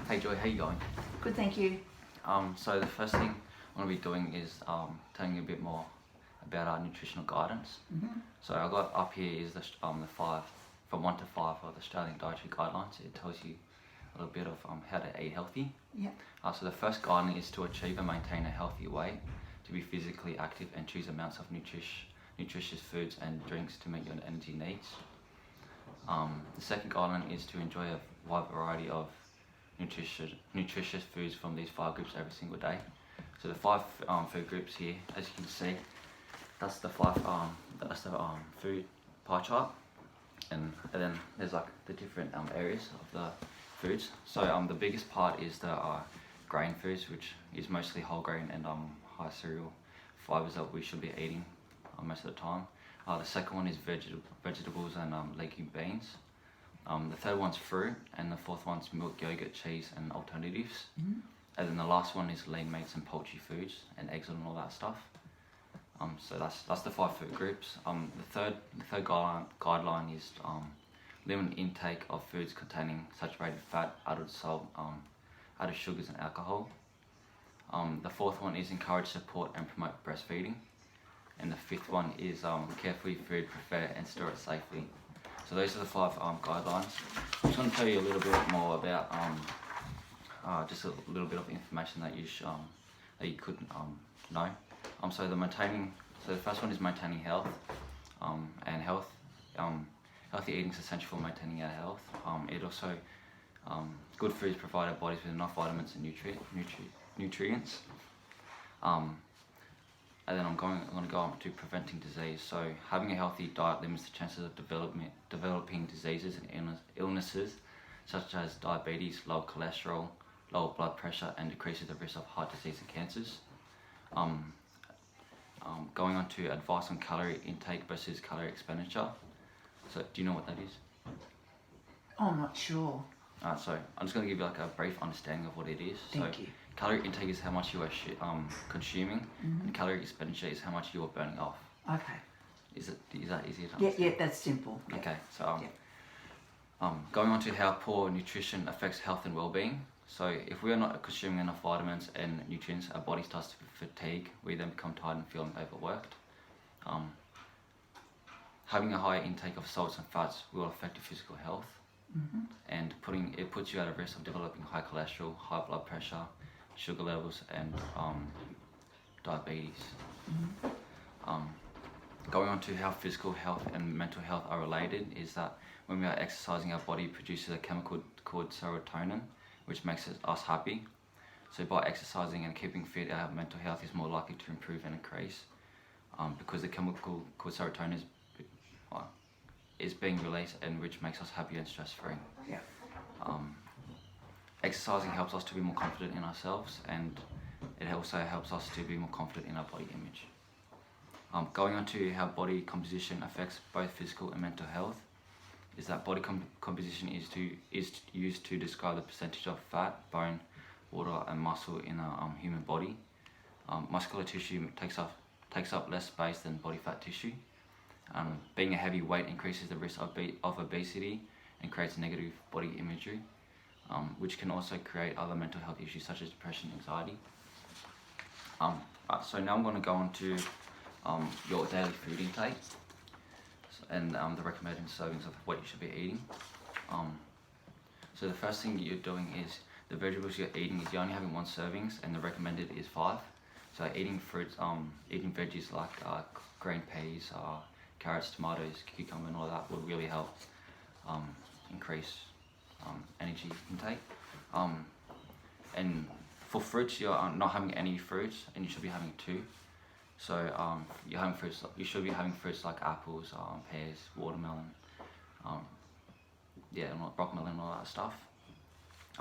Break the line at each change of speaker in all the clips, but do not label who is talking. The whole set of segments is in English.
Hey Joy, how you going?
Good, thank you.
So the first thing I'm going to be doing is telling you a bit more about our nutritional guidance. So I got up here is the five, from 1 to 5 of the Australian Dietary Guidelines. It tells you a little bit of how to eat healthy.
Yeah.
So the first guideline is to achieve and maintain a healthy weight, to be physically active and choose amounts of nutritious foods and drinks to meet your energy needs. The second guideline is to enjoy a wide variety of nutritious foods from these 5 groups every single day. So the 5 food groups here, as you can see, that's the 5 food pie chart, and then there's like the different areas of the foods. So the biggest part is the grain foods, which is mostly whole grain and high cereal fibers that we should be eating most of the time. The second one is vegetables and legume beans. The third one's fruit, and the fourth one's milk, yogurt, cheese, and alternatives. And then the last one is lean meats and poultry foods, and eggs and all that stuff. So that's the 5 food groups. The third guideline is limit intake of foods containing saturated fat, added salt, added sugars, and alcohol. The fourth one is encourage, support, and promote breastfeeding. And the 5th one is carefully food, prepare, and store it safely. So those are the 5 guidelines. I'm just going to tell you a little bit more about just a little bit of information that you couldn't know. So the first one is maintaining health, and healthy eating is essential for maintaining our health. It also good foods provide our bodies with enough vitamins and nutrients. And then I'm going to go on to preventing disease. So having a healthy diet limits the chances of developing diseases and illnesses such as diabetes, low cholesterol, lower blood pressure, and decreases the risk of heart disease and cancers. Going on to advice on calorie intake versus calorie expenditure. So do you know what that is?
Oh, I'm not sure.
So I'm just going to give you like a brief understanding of what it is.
Thank you.
Calorie intake is how much you are consuming, and calorie expenditure is how much you are burning off.
Okay.
Is that easy to
Yeah,
understand?
that's simple. Yeah.
Okay, so going on to how poor nutrition affects health and well-being. So if we are not consuming enough vitamins and nutrients, our body starts to fatigue. We then become tired and feeling overworked. Having a higher intake of salts and fats will affect your physical health, and it puts you at a risk of developing high cholesterol, high blood pressure, sugar levels, and diabetes. Going on to how physical health and mental health are related is that when we are exercising, our body produces a chemical called serotonin, which makes us happy. So by exercising and keeping fit, our mental health is more likely to improve and increase, because the chemical called serotonin is being released, and which makes us happy and stress-free.
Yeah.
Exercising helps us to be more confident in ourselves, and it also helps us to be more confident in our body image. Going on to how body composition affects both physical and mental health, is that body composition is used to describe the percentage of fat, bone, water, and muscle in a human body. Muscular tissue takes up less space than body fat tissue. Being a heavy weight increases the risk of obesity and creates negative body imagery, which can also create other mental health issues such as depression and anxiety. So now I'm going to go on to your daily food intake and the recommended servings of what you should be eating. So the first thing you're doing is the vegetables you're eating is you're only having 1 servings, and the recommended is 5. So eating fruits, eating veggies like green peas, carrots, tomatoes, cucumber, and all that will really help increase energy intake. And for fruits, you're not having any fruits, and you should be having 2. So you're having fruits. You should be having fruits like apples, pears, watermelon, brockmelon, and all that stuff.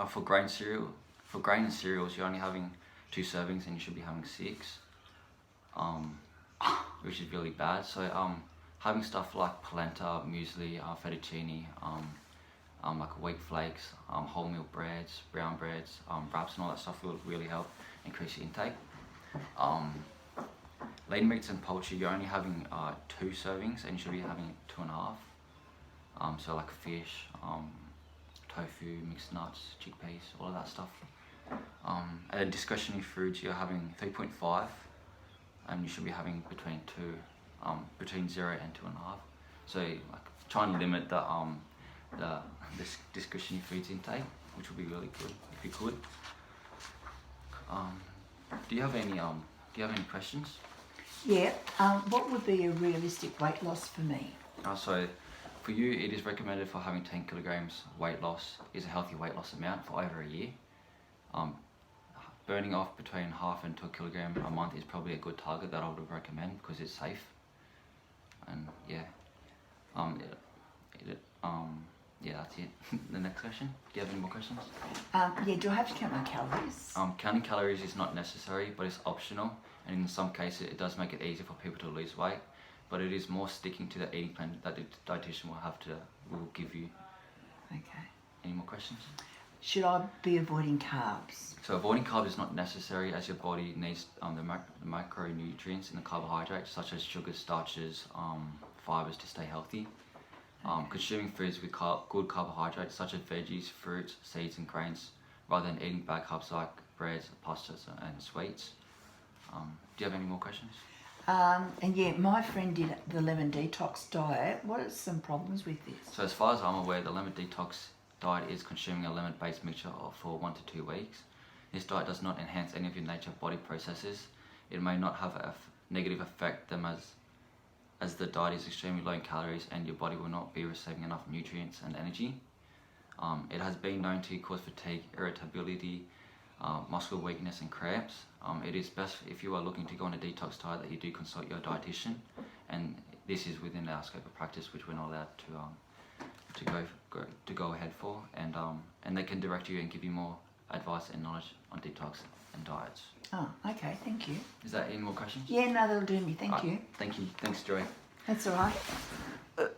For grain and cereals, you're only having 2 servings, and you should be having 6, which is really bad. So having stuff like polenta, muesli, fettuccine, like wheat flakes, wholemeal breads, brown breads, wraps, and all that stuff will really help increase your intake. Lean meats and poultry, you're only having 2 servings, and you should be having 2.5. So like fish, tofu, mixed nuts, chickpeas, all of that stuff. And then discretionary foods, you're having 3.5, and you should be having between 0 and 2.5. So like, try and limit this discretionary foods intake, which would be really good if you could. Do you have any questions?
Yeah. What would be a realistic weight loss for me?
So for you, it is recommended for having 10 kilograms weight loss is a healthy weight loss amount for over a year. Burning off between half and 2 kilogram a month is probably a good target that I would recommend because it's safe. And yeah, yeah, that's it. The next question. Do you have any more questions?
Yeah. Do I have to count my calories?
Counting calories is not necessary, but it's optional, and in some cases it does make it easier for people to lose weight. But it is more sticking to the eating plan that the dietitian will give you.
Okay.
Any more questions?
Should I be avoiding carbs?
So avoiding carbs is not necessary, as your body needs the macronutrients in the carbohydrates such as sugars, starches, fibers to stay healthy. Consuming foods with good carbohydrates such as veggies, fruits, seeds and grains rather than eating bad carbs like breads, pastas and sweets. Do you have any more questions?
And yeah, my friend did the lemon detox diet. What are some problems with this?
So as far as I'm aware, the lemon detox diet is consuming a lemon-based mixture for 1 to 2 weeks. This diet does not enhance any of your nature body processes. It may not have a negative effect them as the diet is extremely low in calories and your body will not be receiving enough nutrients and energy. It has been known to cause fatigue, irritability, muscle weakness and cramps. It is best if you are looking to go on a detox diet that you do consult your dietitian, and this is within our scope of practice, which we're not allowed to go ahead for, and they can direct you and give you more advice and knowledge on detox and diets.
Oh, okay. Thank you.
Is that any more questions?
Yeah, no, that'll do me. Thank you.
Thank you. Thanks, Joy.
That's all right.